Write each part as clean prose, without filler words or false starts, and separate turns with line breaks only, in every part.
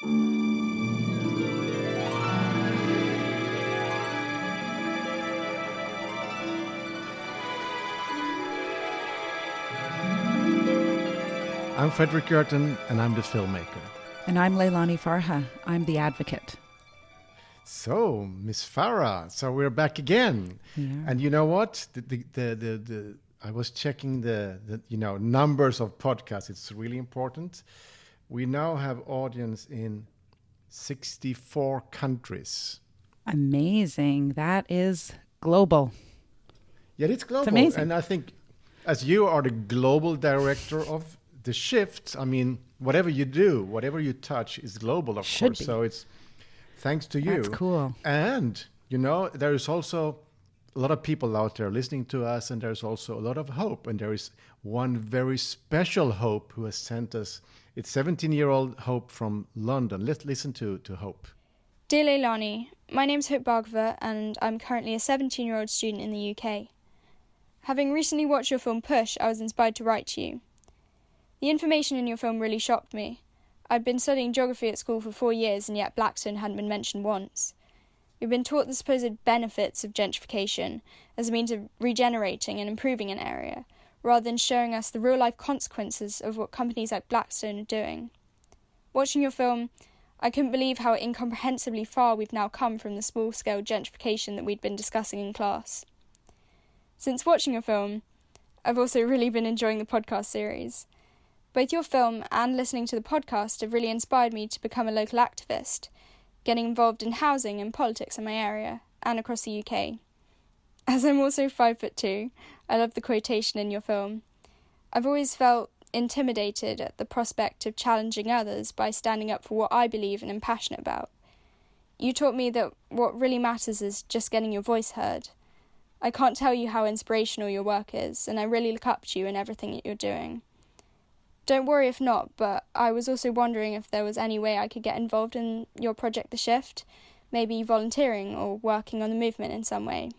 I'm Fredrik and I'm the filmmaker.
And I'm Leilani Farha. I'm the advocate.
So, Miss Farah, so we're back again.
Yeah.
And you know what? I was checking the numbers of podcasts. It's really important. We now have audience in 64 countries.
Amazing. That is global.
Yeah, it's global.
It's amazing.
And I think as you are the global director of the shift, I mean, whatever you do, whatever you touch is global, of course. So it's thanks to you.
That's cool.
And, there is also a lot of people out there listening to us, and there's also a lot of hope. And there is one very special Hope who has sent us. It's 17-year-old Hope from London. Let's listen to Hope.
Dear Leilani, my name's Hope Bhargava, and I'm currently a 17-year-old student in the UK. Having recently watched your film Push, I was inspired to write to you. The information in your film really shocked me. I'd been studying geography at school for 4 years, and yet Blackstone hadn't been mentioned once. We've been taught the supposed benefits of gentrification as a means of regenerating and improving an area, rather than showing us the real-life consequences of what companies like Blackstone are doing. Watching your film, I couldn't believe how incomprehensibly far we've now come from the small-scale gentrification that we'd been discussing in class. Since watching your film, I've also really been enjoying the podcast series. Both your film and listening to the podcast have really inspired me to become a local activist, getting involved in housing and politics in my area and across the UK. As I'm also 5'2", I love the quotation in your film. I've always felt intimidated at the prospect of challenging others by standing up for what I believe and am passionate about. You taught me that what really matters is just getting your voice heard. I can't tell you how inspirational your work is, and I really look up to you in everything that you're doing. Don't worry if not, but I was also wondering if there was any way I could get involved in your project The Shift, maybe volunteering or working on the movement in some way.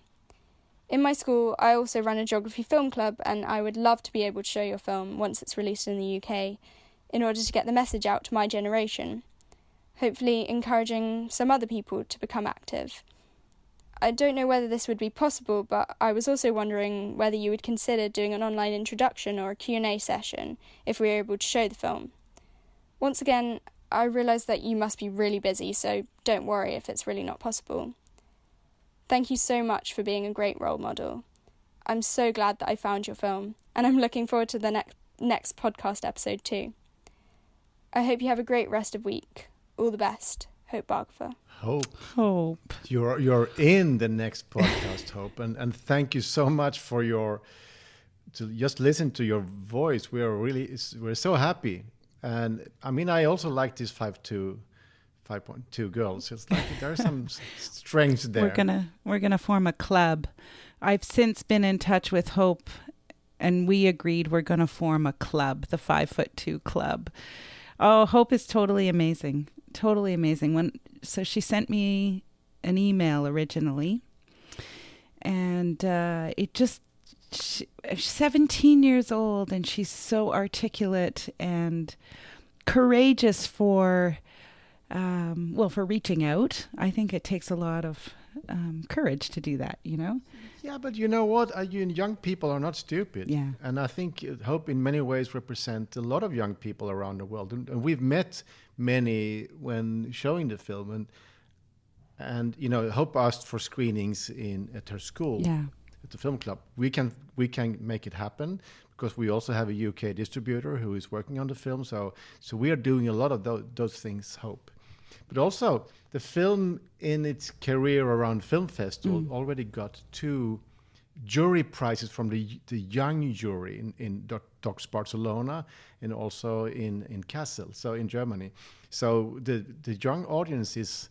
In my school, I also run a geography film club, and I would love to be able to show your film once it's released in the UK, in order to get the message out to my generation, hopefully encouraging some other people to become active. I don't know whether this would be possible, but I was also wondering whether you would consider doing an online introduction or a Q&A session if we were able to show the film. Once again, I realise that you must be really busy, so don't worry if it's really not possible. Thank you so much for being a great role model. I'm so glad that I found your film, and I'm looking forward to the next podcast episode too. I hope you have a great rest of week. All the best. Hope Bhargava.
Hope. You're in the next podcast, Hope, and thank you so much for to just listen to your voice. We're so happy, and I mean I also like this 5'2" girls. It's like there's some strength there.
We're gonna form a club. I've since been in touch with Hope, and we agreed we're gonna form a club, the 5'2" club. Oh, Hope is totally amazing. Totally amazing. So she sent me an email originally, and she's 17 years old, and she's so articulate and courageous for reaching out. I think it takes a lot of courage to do that,
Yeah, but you know what? Young people are not stupid.
Yeah.
And I think Hope in many ways represent a lot of young people around the world. And we've met many when showing the film. And Hope asked for screenings at her school, at the film club. We can make it happen because we also have a UK distributor who is working on the film. So we are doing a lot of those things, Hope. But also, the film in its career around Film Festival already got 2 jury prizes from the young jury in Docs Barcelona and also in Kassel, so in Germany. So the young audience is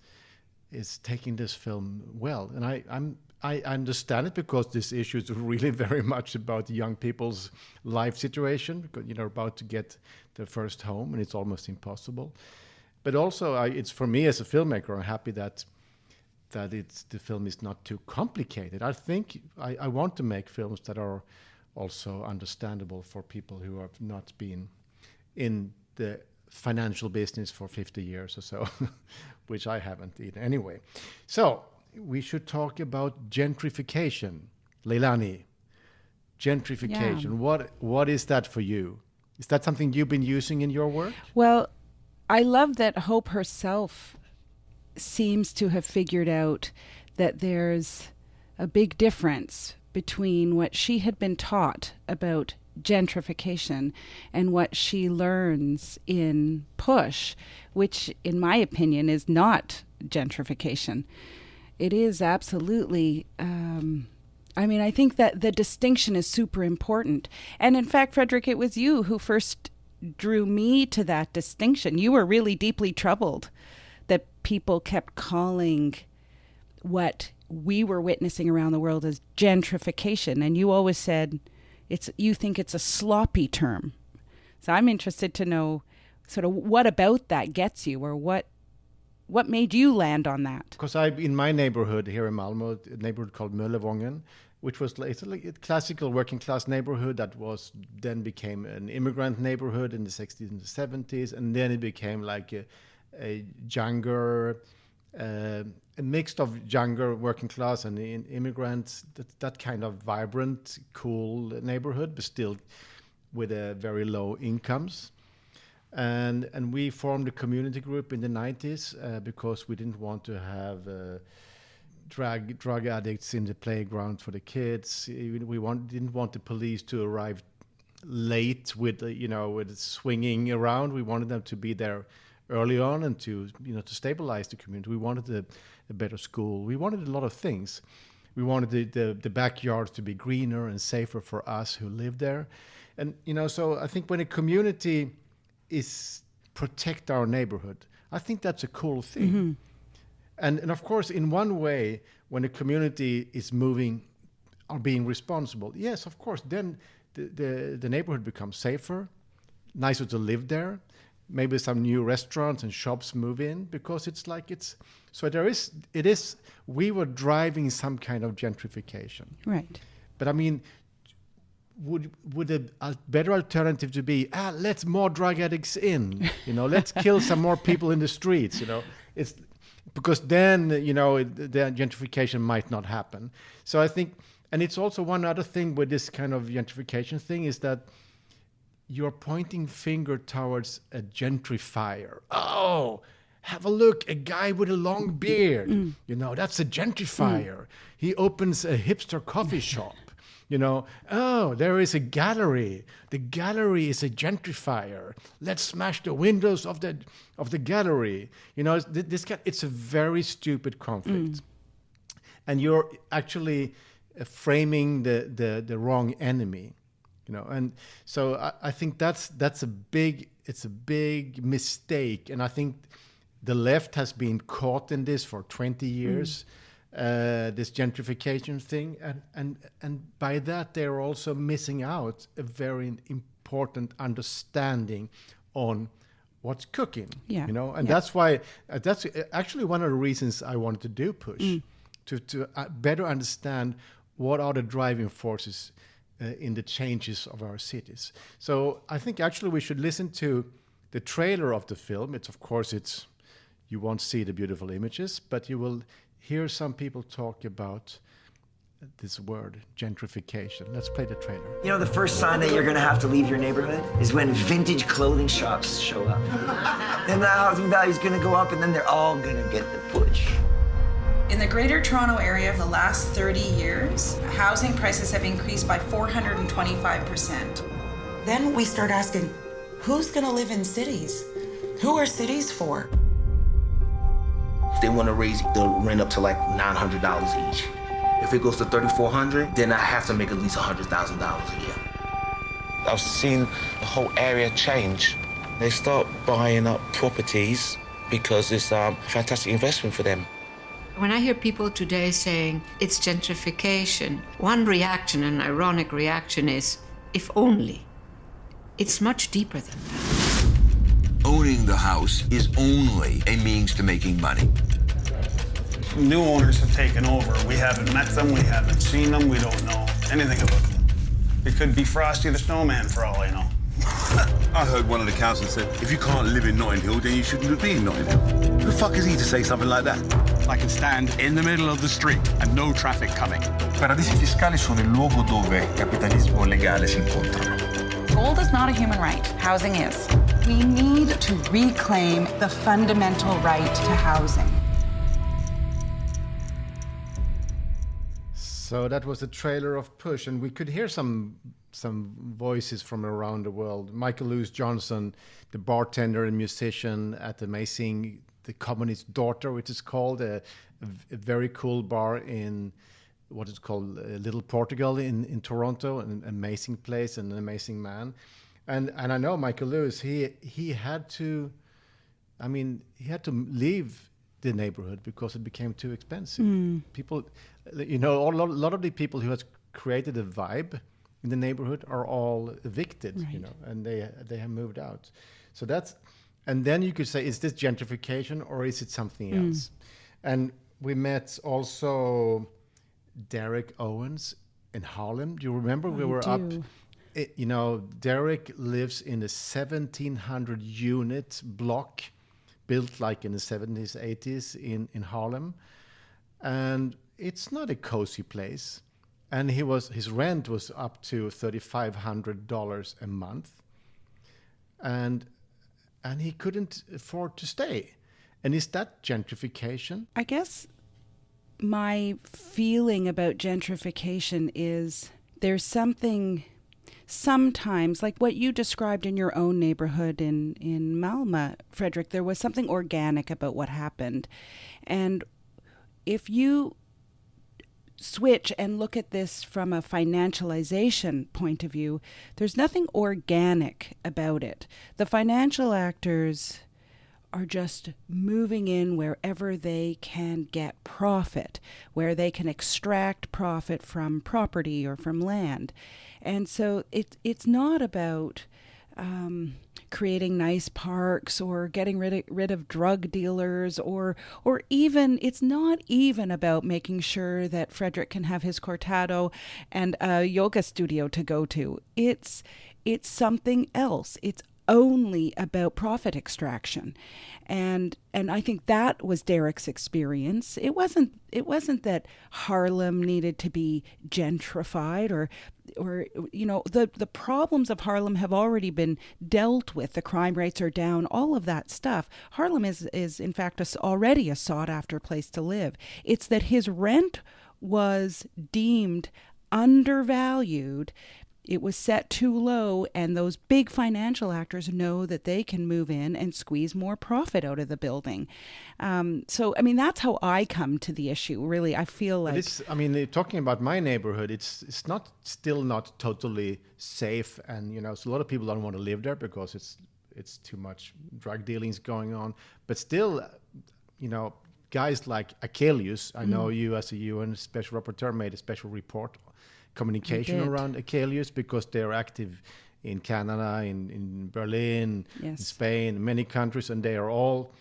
taking this film well, and I understand it because this issue is really very much about young people's life situation because about to get their first home and it's almost impossible. But also, it's for me as a filmmaker, I'm happy that the film is not too complicated. I think I want to make films that are also understandable for people who have not been in the financial business for 50 years or so, which I haven't either. Anyway, so we should talk about gentrification. Leilani, gentrification.
Yeah.
What is that for you? Is that something you've been using in your work?
Well, I love that Hope herself seems to have figured out that there's a big difference between what she had been taught about gentrification and what she learns in Push, which in my opinion is not gentrification. It is absolutely, I think that the distinction is super important. And in fact, Fredrik, it was you who first drew me to that distinction. You were really deeply troubled that people kept calling what we were witnessing around the world as gentrification. And you always said you think it's a sloppy term. So I'm interested to know sort of what about that gets you, or what made you land on that?
Because in my neighborhood here in Malmö, a neighborhood called Möllevången, which was it's like a classical working class neighborhood that was then became an immigrant neighborhood in the 60s and the 70s, and then it became like a younger, a mix of younger working class and immigrants, that kind of vibrant, cool neighborhood, but still with a very low incomes. And we formed a community group in the 90s because we didn't want to have drug addicts in the playground for the kids. We didn't want the police to arrive late with swinging around. We wanted them to be there early on and to stabilize the community. We wanted a better school. We wanted a lot of things. We wanted the backyards to be greener and safer for us who live there. And so I think when a community is protect our neighborhood, I think that's a cool thing. Mm-hmm. And of course, in one way, when a community is moving or being responsible, yes, of course, then the neighborhood becomes safer, nicer to live there. Maybe some new restaurants and shops move in because we were driving some kind of gentrification.
Right.
But I mean, would a better alternative to be, let's more drug addicts in, let's kill some more people in the streets, it's because then, the gentrification might not happen. So I think, and it's also one other thing with this kind of gentrification thing is that you're pointing finger towards a gentrifier. Oh, have a look, a guy with a long beard, that's a gentrifier. He opens a hipster coffee shop. There is a gallery. The gallery is a gentrifier. Let's smash the windows of the gallery. It's a very stupid conflict, and you're actually framing the wrong enemy. And so I think that's a big mistake, and I think the left has been caught in this for 20 years. This gentrification thing, and by that they're also missing out a very important understanding on what's cooking. That's why that's actually one of the reasons I wanted to do Push, to better understand what are the driving forces in the changes of our cities. So I think actually we should listen to the trailer of the film. You won't see the beautiful images, but you will hear some people talk about this word, gentrification. Let's play the trailer.
The first sign that you're going to have to leave your neighborhood is when vintage clothing shops show up. Then the housing value is going to go up, and then they're all going to get the push.
In the Greater Toronto area of the last 30 years, housing prices have increased by 425%.
Then we start asking, who's going to live in cities? Who are cities for?
They want to raise the rent up to like $900 each. If it goes to $3,400, then I have to make at least $100,000 a year.
I've seen the whole area change. They start buying up properties because it's a fantastic investment for them.
When I hear people today saying it's gentrification, one reaction, an ironic reaction, is, if only. It's much deeper than that.
Owning the house is only a means to making money.
New owners have taken over. We haven't met them, we haven't seen them, we don't know anything about them. It could be Frosty the Snowman for all I know.
I heard one of the councillors said, if you can't live in Notting Hill, then you shouldn't be in Notting Hill. Who the fuck is he to say something like that?
I can stand in the middle of the street and no traffic coming.
Paradisi fiscali sono il luogo dove capitalismo e legale si incontrano.
Gold is not a human right. Housing is. We need to reclaim the fundamental right to housing.
So that was the trailer of Push, and we could hear some voices from around the world. Michael Lewis Johnson, the bartender and musician at the Communist Daughter, which is called a very cool bar in what is called Little Portugal in Toronto, an amazing place and an amazing man. And I know Michael Lewis, he had to leave the neighborhood because it became too expensive. People, a lot of the people who has created a vibe in the neighborhood are all evicted,
right.
And they have moved out. So and then you could say, is this gentrification or is it something else? And we met also Derek Owens in Harlem. Do you remember we were up? Derek lives in a 1,700 unit block built like in the 70s, 80s in Harlem. And it's not a cozy place. And his rent was up to $3,500 a month. And he couldn't afford to stay. And is that gentrification?
I guess my feeling about gentrification is there's something sometimes, like what you described in your own neighborhood in Malmö, Fredrik, there was something organic about what happened. And if you switch and look at this from a financialization point of view, there's nothing organic about it. The financial actors are just moving in wherever they can get profit, where they can extract profit from property or from land. And so it's not about creating nice parks or getting rid of drug dealers or even, it's not even about making sure that Fredrik can have his Cortado and a yoga studio to go to. It's something else. It's only about profit extraction. And I think that was Derek's experience. It wasn't that Harlem needed to be gentrified or the problems of Harlem have already been dealt with. The crime rates are down, all of that stuff. Harlem is in fact already a sought after place to live. It's that his rent was deemed undervalued. It was set too low, and those big financial actors know that they can move in and squeeze more profit out of the building. So, I mean, that's how I come to the issue, really. I feel like...
talking about my neighborhood, it's still not totally safe. And, so a lot of people don't want to live there because it's too much drug dealings going on. But still, guys like Akelius, I know you as a UN special rapporteur made a special report communication around Akelius because they're active in Canada, in Berlin, in Spain, many countries, and they are all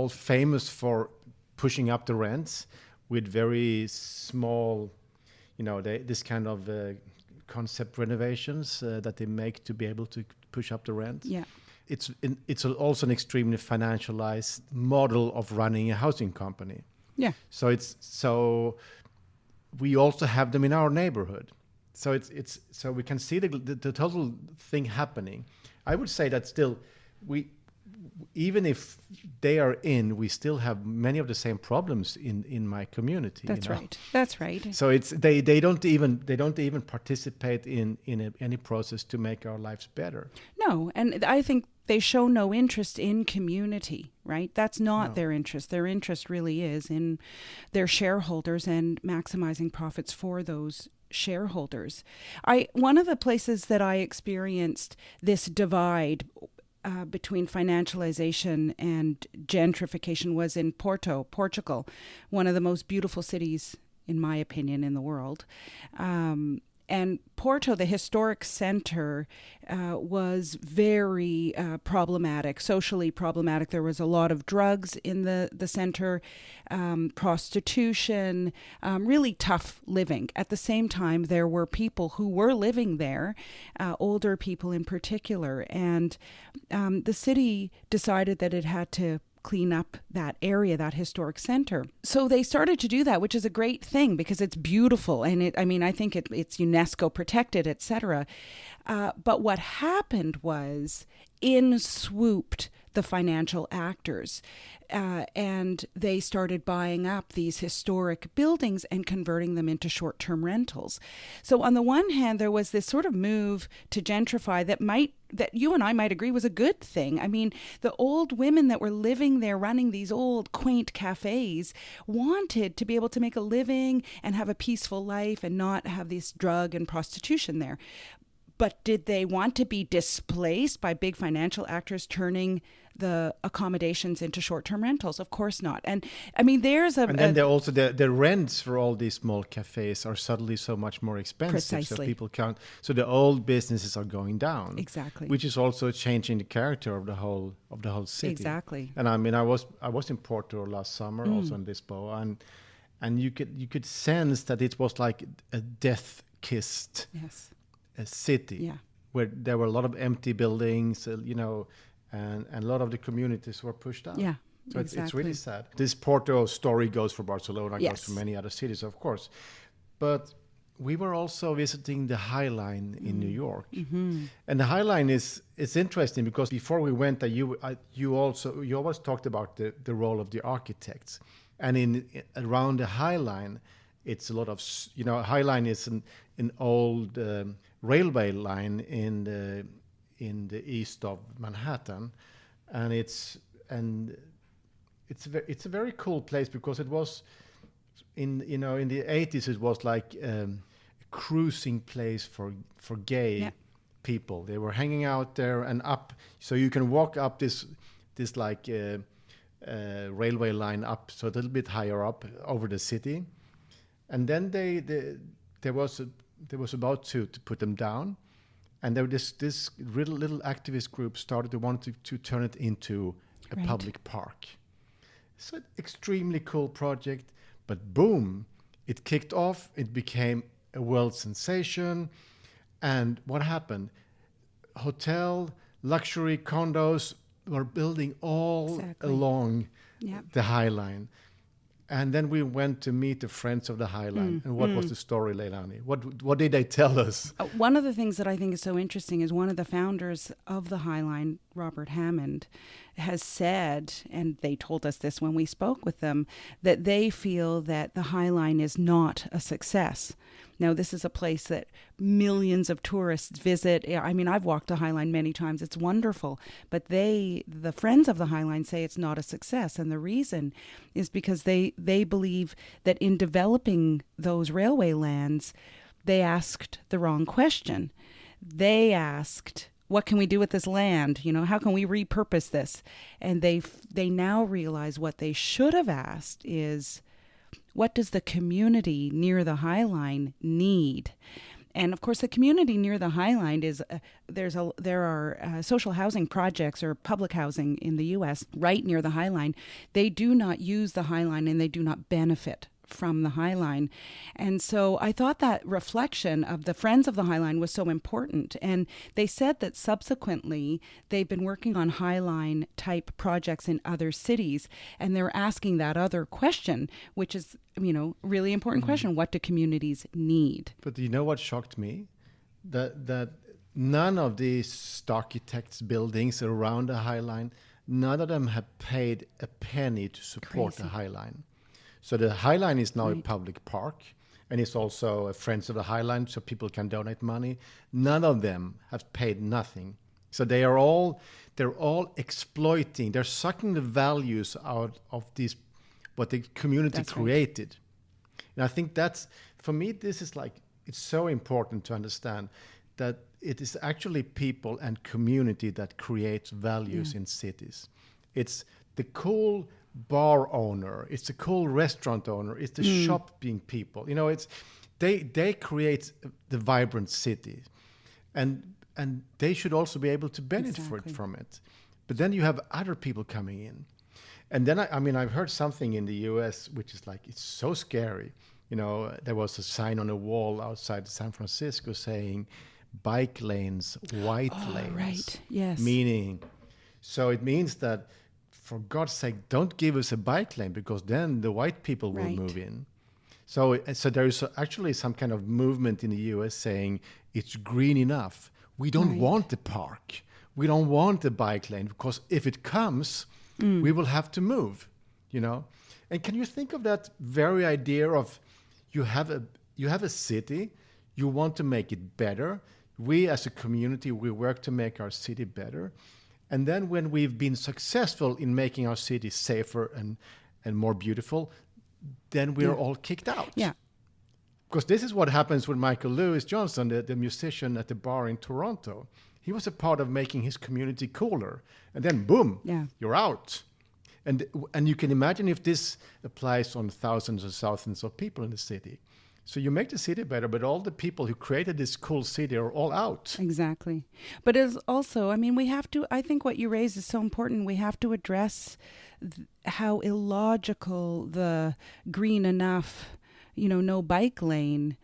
famous for pushing up the rents with very small, this kind of concept renovations that they make to be able to push up the rent.
Yeah.
It's also an extremely financialized model of running a housing company.
Yeah.
So we also have them in our neighborhood. So it's so we can see the total thing happening. I would say that still even if they are we still have many of the same problems in my community.
That's right. That's right.
So they don't even participate in any process to make our lives better.
No, and I think they show no interest in community, right? That's not their interest. Their interest really is in their shareholders and maximizing profits for those shareholders. One of the places that I experienced this divide between financialization and gentrification was in Porto, Portugal, one of the most beautiful cities, in my opinion, in the world. And Porto, the historic center, was very problematic, socially problematic. There was a lot of drugs in the center, prostitution, really tough living. At the same time, there were people who were living there, older people in particular. And the city decided that it had to clean up that area, that historic center. So they started to do that, which is a great thing because it's beautiful. And I think it's UNESCO protected, etc. But what happened was in swooped the financial actors. And they started buying up these historic buildings and converting them into short-term rentals. So on the one hand, there was this sort of move to gentrify that you and I might agree was a good thing. I mean, the old women that were living there running these old quaint cafes wanted to be able to make a living and have a peaceful life and not have this drug and prostitution there. But did they want to be displaced by big financial actors turning the accommodations into short-term rentals? Of course not. And I mean, there's
and then also the rents for all these small cafes are suddenly so much more expensive.
Precisely.
So people can't. So the old businesses are going down.
Exactly.
Which is also changing the character of the whole city.
Exactly.
And I mean, I was in Porto last summer, also in Lisboa, and you could sense that it was like a death-kissed.
Yes.
A city where there were a lot of empty buildings, and a lot of the communities were pushed out.
Yeah,
so
exactly.
it's really sad. This Porto story goes for Barcelona, goes to many other cities, of course. But we were also visiting the High Line in New York. Mm-hmm. And the High Line is interesting because before we went there, you always talked about the role of the architects. And around the High Line, it's a lot of, High Line is an old railway line in the east of Manhattan, and it's a very cool place because it was in the 80s it was like a cruising place for gay people. They were hanging out there and up, so you can walk up this like railway line up, so a little bit higher up over the city, and then there was about to put them down, and there was this little activist group started to want to turn it into a public park. It's an extremely cool project, but boom, it kicked off. It became a world sensation, and what happened? Hotel, luxury condos were building all along the High Line. And then we went to meet the friends of the High Line. And what was the story, Leilani? What did they tell us?
One of the things that I think is so interesting is one of the founders of the High Line, Robert Hammond, has said, and they told us this when we spoke with them, that they feel that the High Line is not a success. Now, this is a place that millions of tourists visit. I mean, I've walked the High Line many times. It's wonderful. But the friends of the High Line say it's not a success. And the reason is because they believe that in developing those railway lands, they asked the wrong question. They asked, what can we do with this land? How can we repurpose this? And they now realize what they should have asked is, what does the community near the High Line need? And of course, the community near the High Line is there are social housing projects or public housing in the U.S. right near the High Line. They do not use the High Line and they do not benefit from the High Line. And so I thought that reflection of the Friends of the High Line was so important. And they said that subsequently they've been working on High Line type projects in other cities, and they're asking that other question, which is, really important question. What do communities need?
But you know what shocked me? That none of these architects' buildings around the High Line, none of them have paid a penny to support the High Line. So the High Line is now a public park, and it's also a Friends of the High Line, so people can donate money. None of them have paid nothing. So they're all exploiting. They're sucking the values out of these, what the community created. And I think for me, this is it's so important to understand that it is actually people and community that creates values in cities. It's the cool bar owner, it's the cool restaurant owner, it's the shopping people. they create the vibrant city, and they should also be able to benefit from it. But then you have other people coming in, and then I've heard something in the U.S. which is like, it's so scary. There was a sign on a wall outside San Francisco saying, "Bike lanes, white lanes."
Right. Yes.
So it means that, for God's sake, don't give us a bike lane, because then the white people will move in. So there is actually some kind of movement in the U.S. saying it's green enough. We don't want the park. We don't want the bike lane, because if it comes, we will have to move. And can you think of that very idea of you have a city, you want to make it better. We as a community, we work to make our city better. And then when we've been successful in making our city safer and more beautiful, then we're all kicked out.
Yeah.
Because this is what happens with Michael Lewis Johnson, the musician at the bar in Toronto. He was a part of making his community cooler. And then, boom, you're out. And you can imagine if this applies on thousands and thousands of people in the city. So you make the city better, but all the people who created this cool city are all out.
Exactly. But it's also, I think what you raise is so important. We have to address how illogical the green enough, no bike lane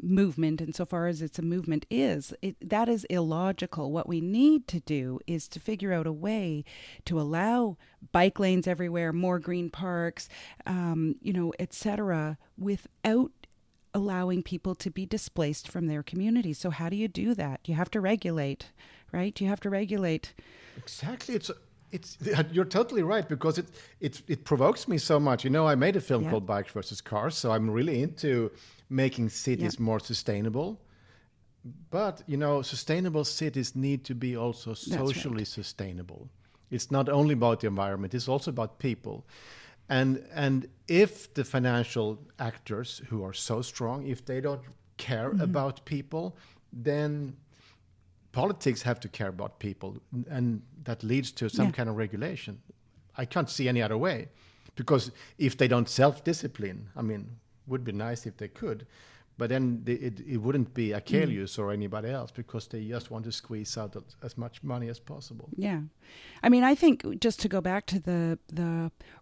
movement, insofar as it's a movement, that is illogical. What we need to do is to figure out a way to allow bike lanes everywhere, more green parks, etc., without allowing people to be displaced from their communities. So how do you do that? You have to regulate, right? You have to regulate.
Exactly. You're totally right, because it provokes me so much. I made a film called Bikes versus Cars, so I'm really into making cities more sustainable. But, sustainable cities need to be also socially sustainable. It's not only about the environment, it's also about people. And if the financial actors who are so strong, if they don't care about people, then politics have to care about people, and that leads to some kind of regulation. I can't see any other way, because if they don't self-discipline, would be nice if they could, but then it wouldn't be Akelius or anybody else, because they just want to squeeze out as much money as possible.
Yeah. I think, just to go back to the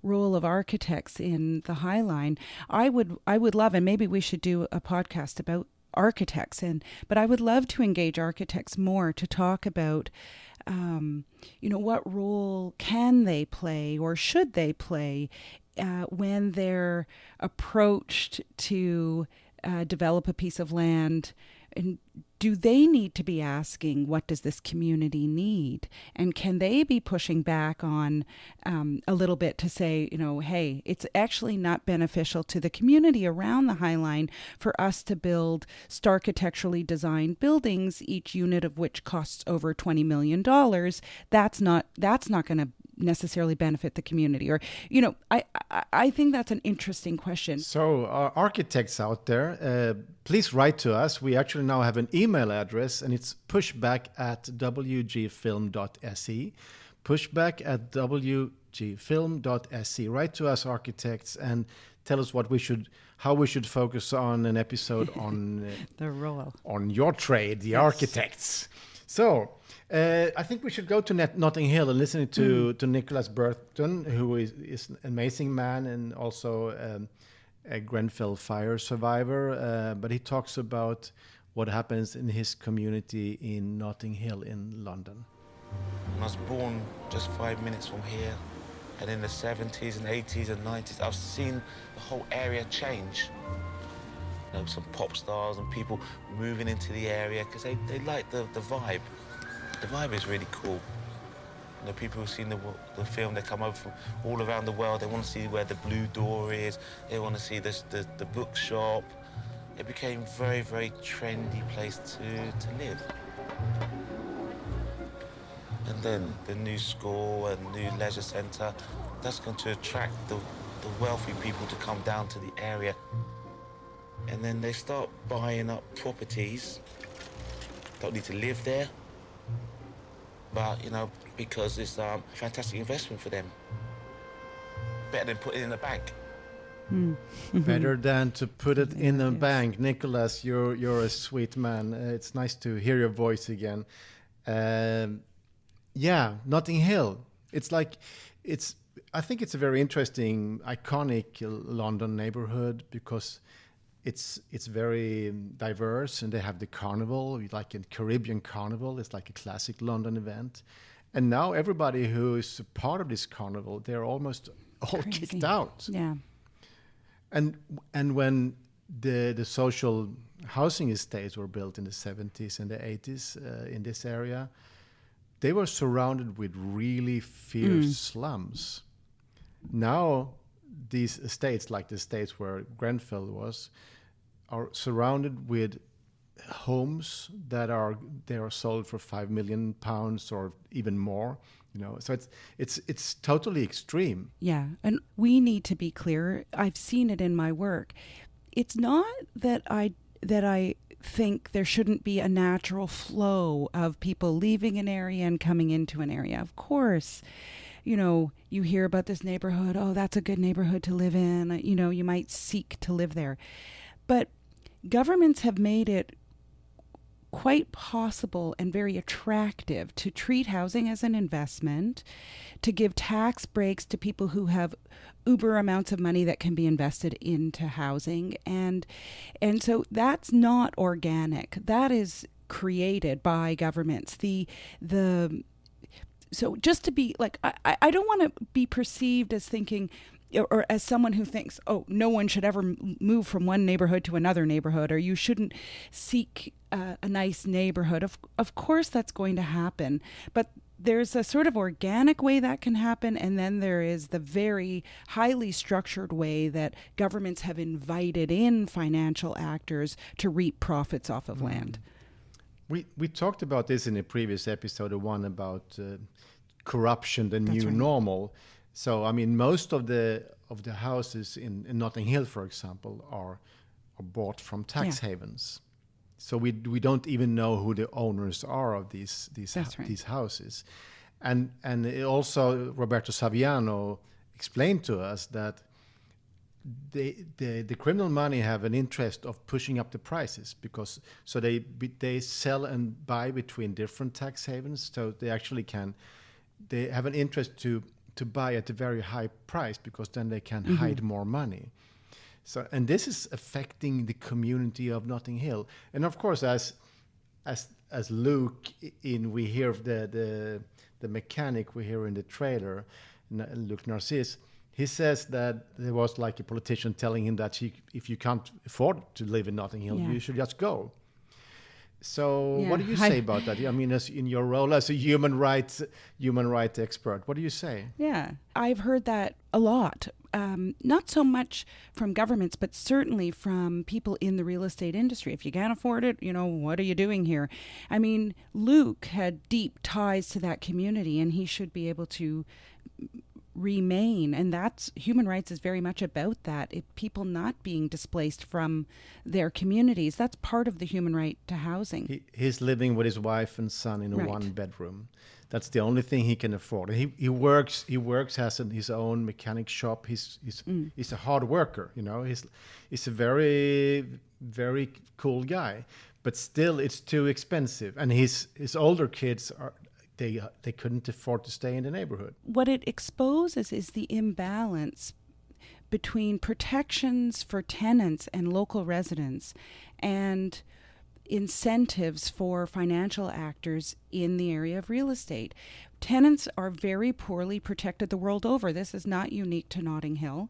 role of architects in the High Line, I would love, and maybe we should do a podcast about architects, but I would love to engage architects more to talk about what role can they play, or should they play, when they're approached to develop a piece of land. And do they need to be asking, what does this community need? And can they be pushing back on a little bit to say, hey, it's actually not beneficial to the community around the High Line for us to build starchitecturally designed buildings, each unit of which costs over $20 million. That's not going to necessarily benefit the community. Or, I think that's an interesting question.
So architects out there, please write to us. We actually now have an email address, and it's pushback@wgfilm.se. pushback@wgfilm.se. Write to us, architects, and tell us how we should focus on an episode on
the role
on your trade, the architects. So I think we should go to Notting Hill and listen to Nicholas Burton, who is an amazing man and also a Grenfell fire survivor. But he talks about what happens in his community in Notting Hill in London.
I was born just 5 minutes from here, and in the 70s and 80s and 90s, I've seen the whole area change. Some pop stars and people moving into the area because they like the vibe. The vibe is really cool. People who've seen the film, they come over from all around the world. They want to see where the Blue Door is. They want to see the bookshop. It became a very, very trendy place to live. And then the new school and new leisure centre, that's going to attract the wealthy people to come down to the area. And then they start buying up properties. Don't need to live there, but, because it's a fantastic investment for them. Better than putting it in the bank.
Better than to put it in a bank. Nicholas, you're a sweet man. It's nice to hear your voice again. Notting Hill. I think it's a very interesting, iconic London neighborhood because it's very diverse, and they have the carnival, like a Caribbean carnival. It's like a classic London event. And now everybody who is a part of this carnival, they're almost all kicked out.
Yeah.
And when the social housing estates were built in the 70s and the 80s in this area, they were surrounded with really fierce slums. Now these estates, like the estates where Grenfell was, are surrounded with homes that are sold for £5 million or even more. So it's totally extreme.
Yeah, and we need to be clear. I've seen it in my work. It's not that I think there shouldn't be a natural flow of people leaving an area and coming into an area. Of course, you hear about this neighborhood. Oh, that's a good neighborhood to live in. You might seek to live there. But governments have made it quite possible and very attractive to treat housing as an investment, to give tax breaks to people who have uber amounts of money that can be invested into housing. And so that's not organic. That is created by governments. So just to be like, I don't want to be perceived as thinking, or as someone who thinks, oh, no one should ever move from one neighborhood to another neighborhood, or you shouldn't seek a nice neighborhood. Of course that's going to happen, but there's a sort of organic way that can happen, and then there is the very highly structured way that governments have invited in financial actors to reap profits off of land.
We talked about this in a previous episode, the one about corruption, the new normal. So, I mean, most of the houses in Notting Hill, for example, are bought from tax havens. So we don't even know who the owners are of these houses. And also Roberto Saviano explained to us that the criminal money have an interest of pushing up the prices because they sell and buy between different tax havens. So they have an interest to buy at a very high price because then they can hide more money. So, and this is affecting the community of Notting Hill. And of course, as Luke, we hear the mechanic we hear in the trailer, Luke Narcisse, he says that there was like a politician telling him that if you can't afford to live in Notting Hill, you should just go. So what do you say about that? I mean, as in your role as a human rights expert, what do you say?
Yeah, I've heard that a lot. Not so much from governments, but certainly from people in the real estate industry. If you can't afford it, what are you doing here? I mean, Luke had deep ties to that community, and he should be able to remain, and that's human rights is very much about that. People not being displaced from their communities, that's part of the human right to housing.
He's living with his wife and son in a one bedroom. That's the only thing he can afford. He works has his own mechanic shop. He's a hard worker, he's a very, very cool guy, but still it's too expensive, and his older kids they couldn't afford to stay in the neighborhood.
What it exposes is the imbalance between protections for tenants and local residents and incentives for financial actors in the area of real estate. Tenants are very poorly protected the world over. This is not unique to Notting Hill.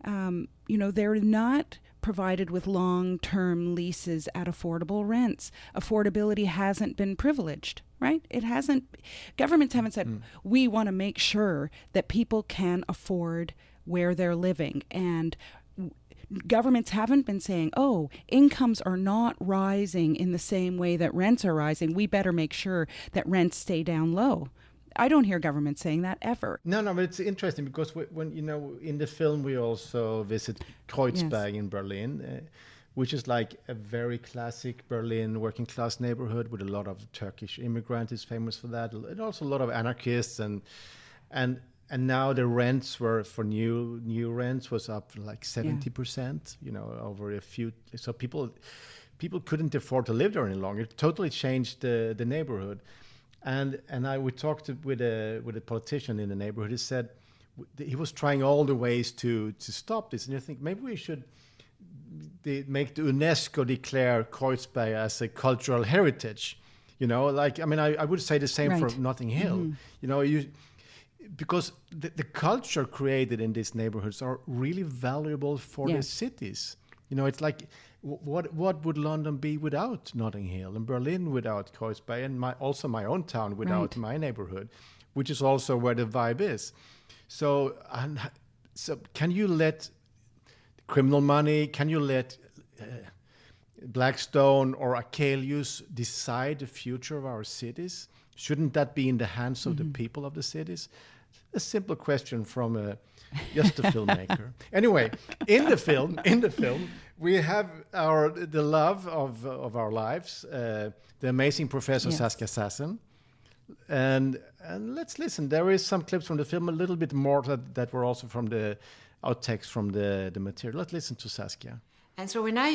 They're not provided with long-term leases at affordable rents. Affordability hasn't been privileged, right? It hasn't. Governments haven't said, we want to make sure that people can afford where they're living. And governments haven't been saying, oh, incomes are not rising in the same way that rents are rising. We better make sure that rents stay down low. I don't hear government saying that ever.
No, but it's interesting because when in the film we also visit Kreuzberg in Berlin, which is like a very classic Berlin working class neighborhood with a lot of Turkish immigrants. Is famous for that, and also a lot of anarchists and now the rents were for new rents was up like 70%, over a few. So people couldn't afford to live there any longer. It totally changed the neighborhood. And we talked with a politician in the neighborhood. He said he was trying all the ways to stop this. And you think maybe we should make the UNESCO declare Kreuzberg as a cultural heritage. I would say the same for Notting Hill. Because the culture created in these neighborhoods are really valuable for the cities. It's like, what would London be without Notting Hill, and Berlin without Kreuzberg, and also my own town without my neighborhood, which is also where the vibe is. So can you let criminal money, can you let Blackstone or Achelius decide the future of our cities? Shouldn't that be in the hands of the people of the cities? A simple question from just a filmmaker. Anyway, in the film, we have the love of our lives, the amazing Professor Saskia Sassen, and let's listen. There is some clips from the film, a little bit more that were also from the outtakes from the material. Let's listen to Saskia.
And so when I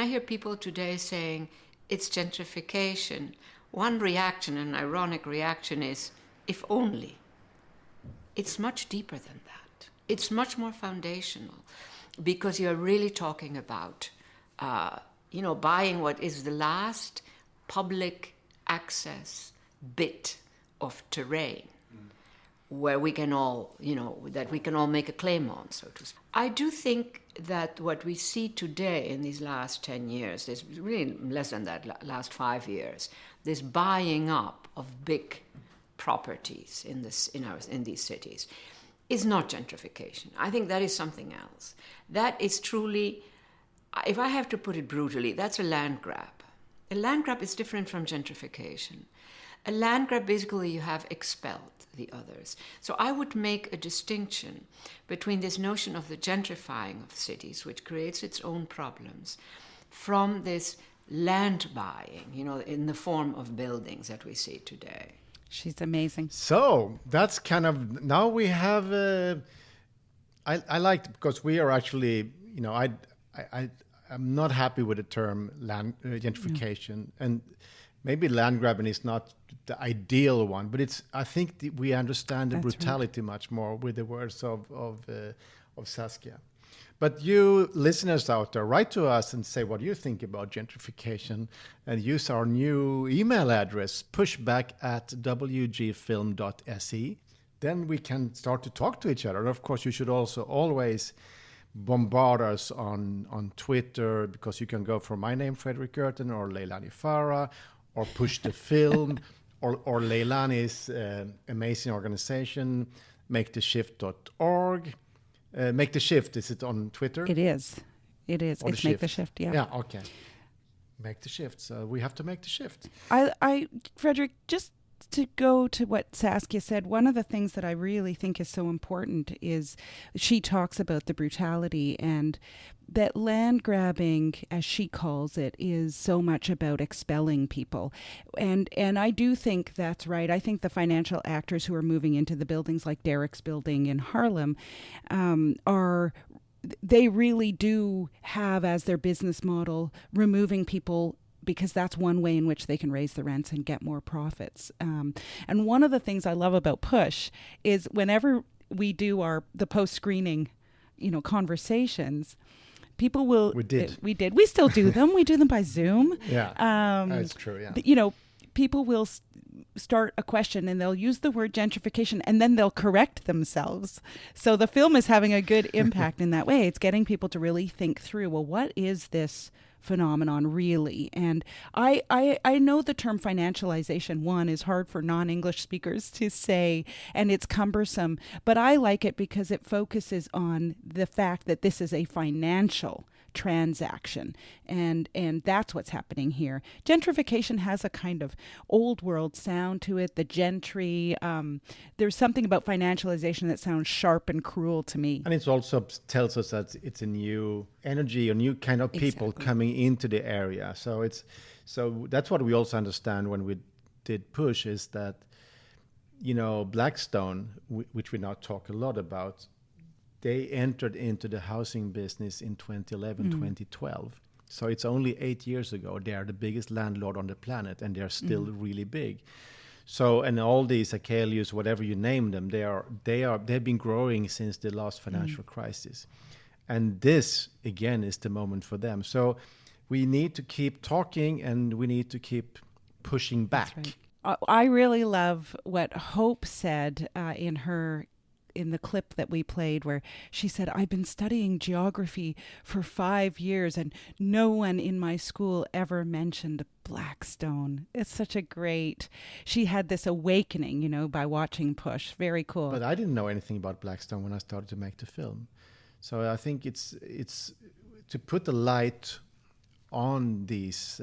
hear people today saying it's gentrification, one reaction, an ironic reaction, is if only. It's much deeper than that. It's much more foundational, because you're really talking about, buying what is the last public access bit of terrain where we can all, that we can all make a claim on, so to speak. I do think that what we see today in these last 10 years, there's really less than that, last 5 years, this buying up of big properties in these cities is not gentrification. I think that is something else. That is truly, if I have to put it brutally, that's a land grab. A land grab is different from gentrification. A land grab, basically, you have expelled the others. So I would make a distinction between this notion of the gentrifying of cities, which creates its own problems, from this land buying, in the form of buildings that we see today.
She's amazing.
So that's kind of, now we have, I liked, because we are actually, I'm not happy with the term land gentrification, and maybe land grabbing is not the ideal one, but I think we understand the brutality much more with the words of Saskia. But you listeners out there, write to us and say what you think about gentrification, and use our new email address, pushback@wgfilm.se. Then we can start to talk to each other. And of course, you should also always bombard us on Twitter, because you can go for my name, Fredrik Gerten, or Leilani Farah, or Push the Film, or Leilani's amazing organization, maketheshift.org. Make the Shift, is it on Twitter?
It is. It's Make the Shift, yeah.
Yeah, okay. Make the shift. So we have to make the shift.
Fredrik, just to go to what Saskia said, one of the things that I really think is so important is she talks about the brutality, and that land grabbing, as she calls it, is so much about expelling people. And I do think that's right. I think the financial actors who are moving into the buildings, like Derek's building in Harlem, they really do have as their business model removing people, because that's one way in which they can raise the rents and get more profits. And one of the things I love about Push is whenever we do the post-screening, conversations, people will... We did. We still do them. We do them by Zoom.
Yeah, that's true, yeah.
People will start a question and they'll use the word gentrification, and then they'll correct themselves. So the film is having a good impact in that way. It's getting people to really think through, well, what is this phenomenon really? And I know the term financialization, is hard for non-English speakers to say, and it's cumbersome, but I like it because it focuses on the fact that this is a financial transaction, and that's what's happening here. Gentrification has a kind of old world sound to it, the gentry. There's something about financialization that sounds sharp and cruel to me.
And it also tells us that it's a new energy, a new kind of people coming into the area. So that's what we also understand when we did Push, is that Blackstone, which we now talk a lot about, they entered into the housing business in 2011, 2012. So it's only 8 years ago. They are the biggest landlord on the planet, and they're still really big. So, and all these Achelius, whatever you name them, they've been growing since the last financial crisis. And this, again, is the moment for them. So we need to keep talking, and we need to keep pushing back.
That's right. I really love what Hope said in the clip that we played, where she said, I've been studying geography for 5 years and no one in my school ever mentioned Blackstone. It's such a great, she had this awakening, by watching Push. Very cool.
But I didn't know anything about Blackstone when I started to make the film. So I think it's to put the light on these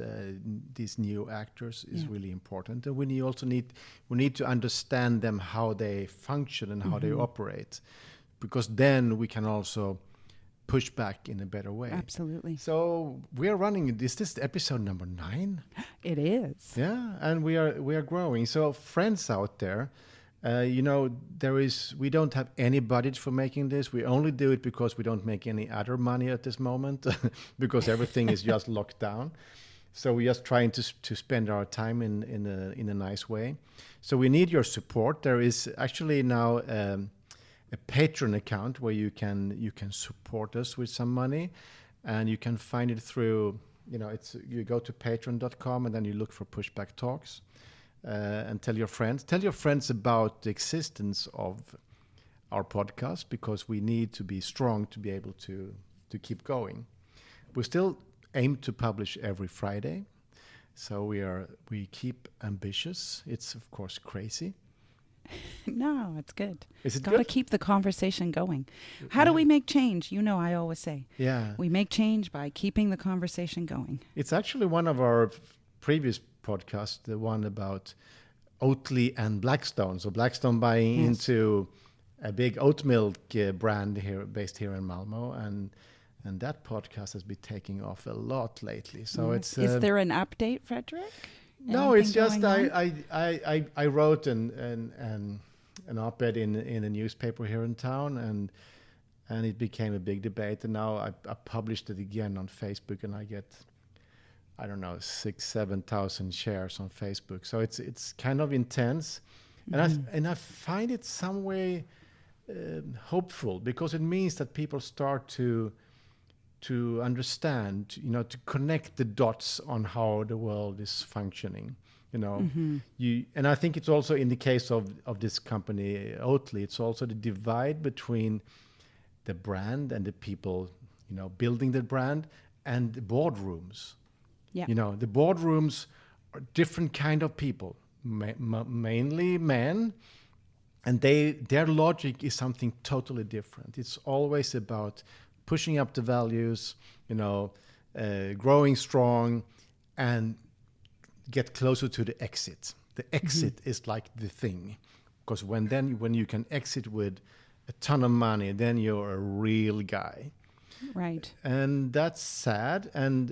new actors is really important, and we need to understand them, how they function and how they operate, because then we can also push back in a better way.
Absolutely.
So we are running. Is this episode number 9?
It is.
Yeah, and we are growing. So friends out there. We don't have any budget for making this. We only do it because we don't make any other money at this moment because everything is just locked down. So we're just trying to spend our time in a nice way. So we need your support. There is actually now a Patreon account where you can support us with some money, and you can find it through, you go to patreon.com and then you look for Pushback Talks. And tell your friends about the existence of our podcast, because we need to be strong to be able to keep going. We still aim to publish every Friday, so we keep ambitious. It's of course crazy.
No, it's good.
Is it
Got to
good?
keep the conversation going. How do we make change? I always say.
Yeah.
We make change by keeping the conversation going.
It's actually one of our previous podcast, the one about Oatly and Blackstone. So Blackstone buying into a big oat milk brand based here in Malmo, and that podcast has been taking off a lot lately. So it's
is there an update, Fredrik?
No, it's just
I
I wrote an op-ed in a newspaper here in town, and it became a big debate, and now I published it again on Facebook, and I get 6,000-7,000 shares on Facebook. So it's kind of intense, and I find it some way hopeful, because it means that people start to understand, to connect the dots on how the world is functioning. And I think it's also in the case of this company Oatly, it's also the divide between the brand and the people, building the brand, and the boardrooms.
Yeah.
The boardrooms are different kind of people, mainly men, and their logic is something totally different. It's always about pushing up the values, growing strong, and get closer to the exit. The exit is like the thing, because when you can exit with a ton of money, then you're a real guy.
Right.
And that's sad, and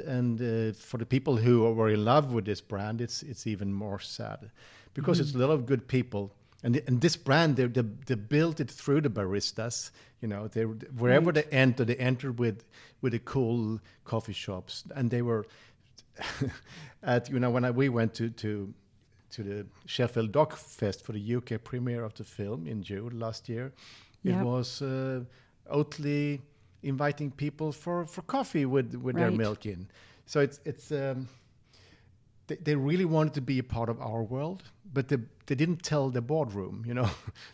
for the people who were in love with this brand, it's even more sad, because it's a lot of good people, and this brand they built it through the baristas. Wherever they entered with the cool coffee shops, and they were at when we went to the Sheffield Doc Fest for the UK premiere of the film in June last year. It was Oatly inviting people for coffee with their milk in. So it's they really wanted to be a part of our world, but they didn't tell the boardroom.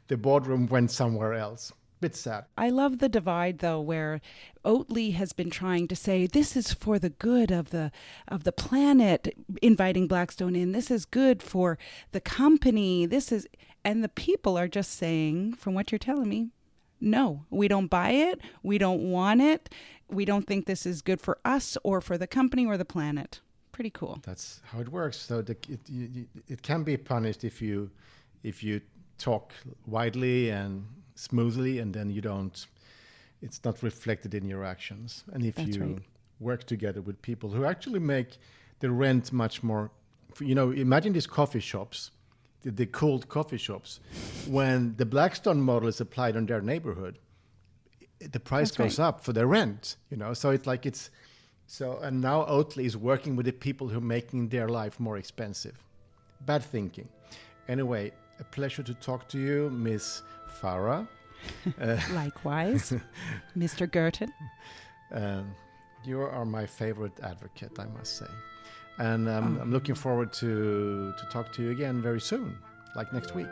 The boardroom went somewhere else. Bit sad.
I love the divide, though, where Oatly has been trying to say this is for the good of the planet, inviting Blackstone in. This is good for the company. And the people are just saying, from what you're telling me, no, we don't buy it. We don't want it. We don't think this is good for us or for the company or the planet. Pretty cool.
That's how it works. So it can be punished if you talk widely and smoothly, and then it's not reflected in your actions. And if you work together with people who actually make the rent much more, imagine these coffee shops. the cold coffee shops. When the Blackstone model is applied on their neighborhood, the price goes up for their rent, you know. So it's like and now Oatly is working with the people who are making their life more expensive. Bad thinking. Anyway, a pleasure to talk to you, Miss Farah.
Likewise, Mr. Gerten.
You are my favorite advocate, I must say. And I'm looking forward to talk to you again very soon, like next week.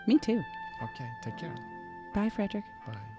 Me too.
Okay, take care.
Bye, Fredrik.
Bye.